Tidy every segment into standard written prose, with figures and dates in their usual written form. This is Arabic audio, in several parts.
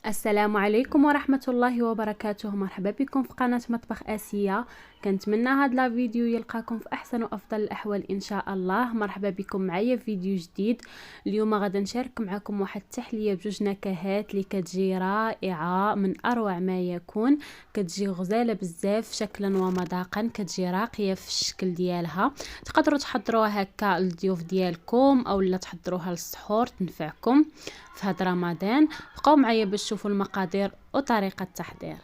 السلام عليكم ورحمة الله وبركاته. مرحبا بكم في قناة مطبخ آسيا. كنتمنى هاد لا فيديو يلقاكم في احسن وافضل الاحوال ان شاء الله. مرحبا بكم معايا في فيديو جديد. اليوم غادا نشارك معكم واحد التحليه بجوج نكهات اللي كتجي رائعه من اروع ما يكون. كتجي غزاله بزاف شكلا ومذاقا، كتجي راقيه في الشكل ديالها. تقدروا تحضروها هكا للضيوف ديالكم او لا تحضروها للسحور تنفعكم في هاد رمضان. بقاو معايا باش تشوفوا المقادير وطريقه التحضير.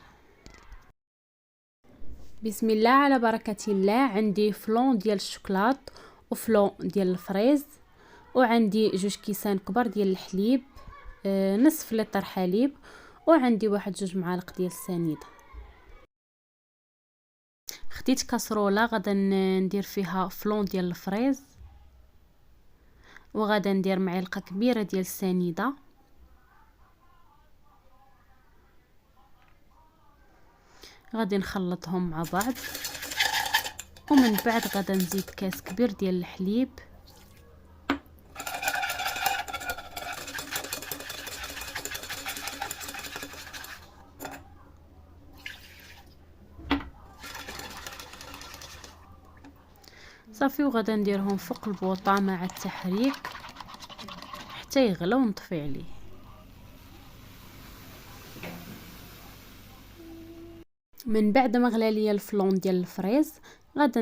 بسم الله على بركة الله. عندي فلون ديال الشوكولات وفلون ديال الفريز، وعندي جوج كيسان كبار ديال الحليب، نصف لتر حليب، وعندي واحد جوج معالق ديال السنيده. خديت كاسرولة غادا ندير فيها فلون ديال الفريز، وغادا ندير معلقه كبيره ديال السنيده، غادي نخلطهم مع بعض، ومن بعد غادا نزيد كاس كبير ديال الحليب، صافي. وغادا نديرهم فوق البوطه مع التحريك حتى يغلى ونطفي عليه. من بعد ما غلى ليا الفلون ديال الفريز غادا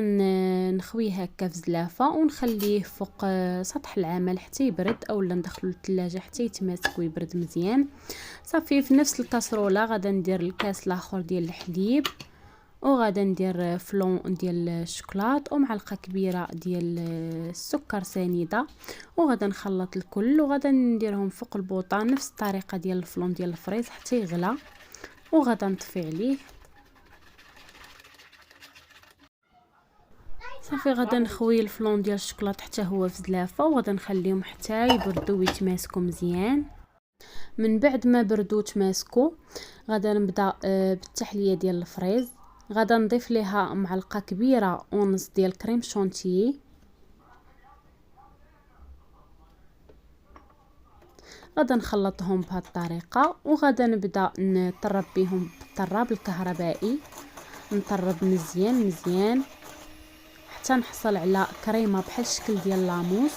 نخويه هكا في زلافه ونخليه فوق سطح العمل حتى يبرد، اولا ندخلو للثلاجه حتى يتماسك ويبرد مزيان. صافي في نفس الكاسرونه غادا ندير الكاس الاخر ديال الحليب، وغادا ندير فلون ديال الشوكولات ومعلقه كبيره ديال السكر سنيده، وغادا نخلط الكل وغادا نديرهم فوق البوطه نفس الطريقه ديال الفلون ديال الفريز حتى يغلى، وغادا نطفي عليه. صافي غادا نخوي الفلون ديال الشوكولات حتى هو في زلافه، وغادا نخليهم حتى يبردوا ويتماسكوا مزيان. من بعد ما بردوا وتماسكوا غادا نبدا بالتحليه ديال الفريز. غادا نضيف ليها معلقه كبيره ونص ديال كريم شونتيي، غادا نخلطهم بهذه الطريقه، وغادا نبدا نطرب بهم بالطراب الكهربائي، نطرب مزيان مزيان حتى نحصل على كريمه بحال الشكل ديال لاموس.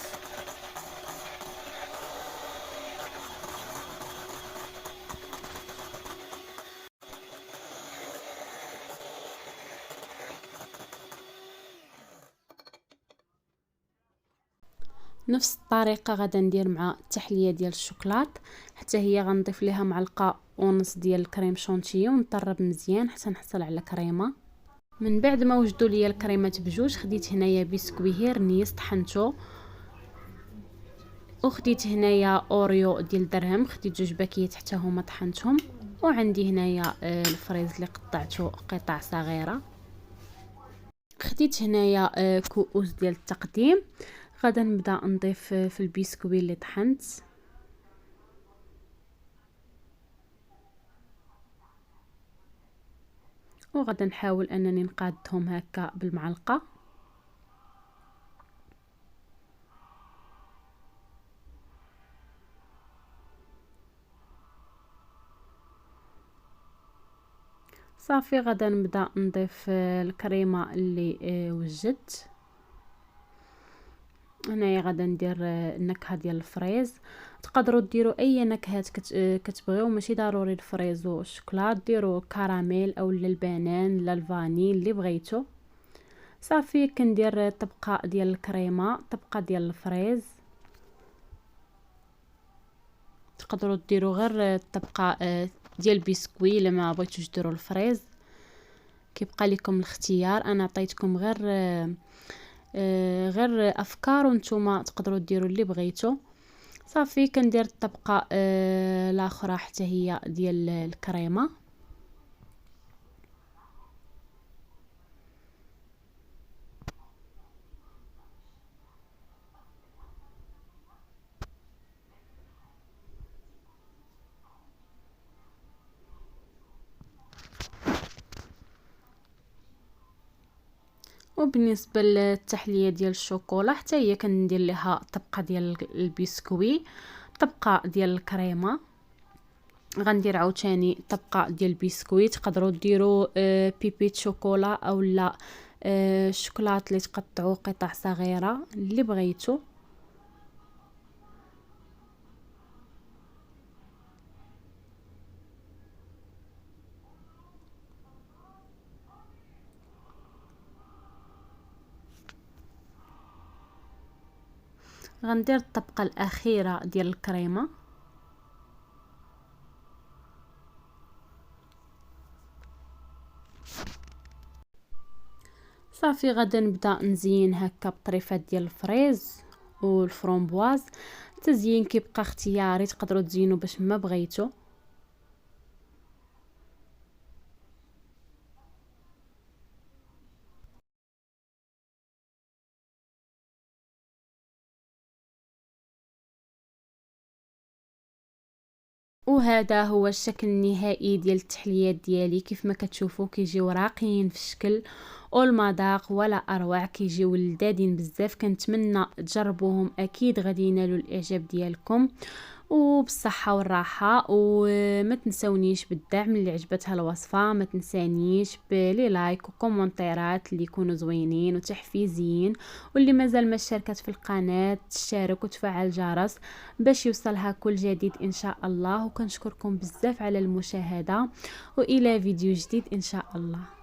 نفس الطريقه غادا ندير مع التحليه ديال الشوكولات، حتى هي غنضيف ليها معلقه ونص ديال الكريم شونتيي ونطرب مزيان حتى نحصل على كريمه. من بعد ما وجدوا لي الكريمات بجوج خديت هنايا بسكوي هيرنيس طحنته، وخديت هنايا اوريو ديال درهم، خديت جوج باكيات حتى هما طحنتهم، وعندي هنايا الفريز اللي قطعته قطع صغيره. خديت هنايا كؤوس ديال التقديم. غادا نبدا نضيف في البسكوي اللي طحنت، وغادا نحاول انني نقادهم هكا بالمعلقه. صافي غادا نبدا نضيف الكريمه اللي وجدت. هنايا غادا ندير النكهه ديال الفريز. تقدروا ديروا اي نكهات كتبغيو، ماشي ضروري الفريز والشوكولات، ديروا كراميل او البنان لا الفاني اللي بغيتو. صافي كندير طبقه ديال الكريمه، طبقه ديال الفريز. تقدروا ديروا غير الطبقه ديال البسكوي الا ما بغيتوش ديروا الفريز، كيبقى لكم الاختيار. انا عطيتكم غير افكار وانتم تقدروا ديروا اللي بغيتو. صافي كندير الطبقه الاخرى حتى هي ديال الكريمه. وبالنسبه للتحليه ديال الشوكولا حتى هي كندير لها طبقه ديال البسكوي، طبقه ديال الكريمه. غندير عاوتاني طبقه ديال البسكويت. تقدروا ديروا بيبيت شوكولا او لا الشوكولات اللي تقطعوا قطع صغيره اللي بغيتو. غندير الطبقه الاخيره ديال الكريمه. صافي غادا نبدا نزين هكا بطريفات ديال الفريز والفرومبواز. التزيين كيبقى اختياري، تقدروا تزينوا باش ما بغيتو. وهذا هو الشكل النهائي ديال التحليات ديالي. كيف ما كتشوفوا كيجيو راقيين في الشكل والمذاق ولا اروع، كيجيو لذاذين بزاف. كنتمنى تجربوهم، اكيد غادي ينالوا الاعجاب ديالكم وبالصحه والراحه. وما تنسونيش بالدعم اللي عجبتها الوصفه، ما تنسانيش بلي لايك وكومونتيرات اللي يكونوا زوينين وتحفيزيين، واللي مازال ما اشتركت في القناه تشارك وتفعل الجرس باش يوصلها كل جديد ان شاء الله. وكنشكركم بزاف على المشاهده، والى فيديو جديد ان شاء الله.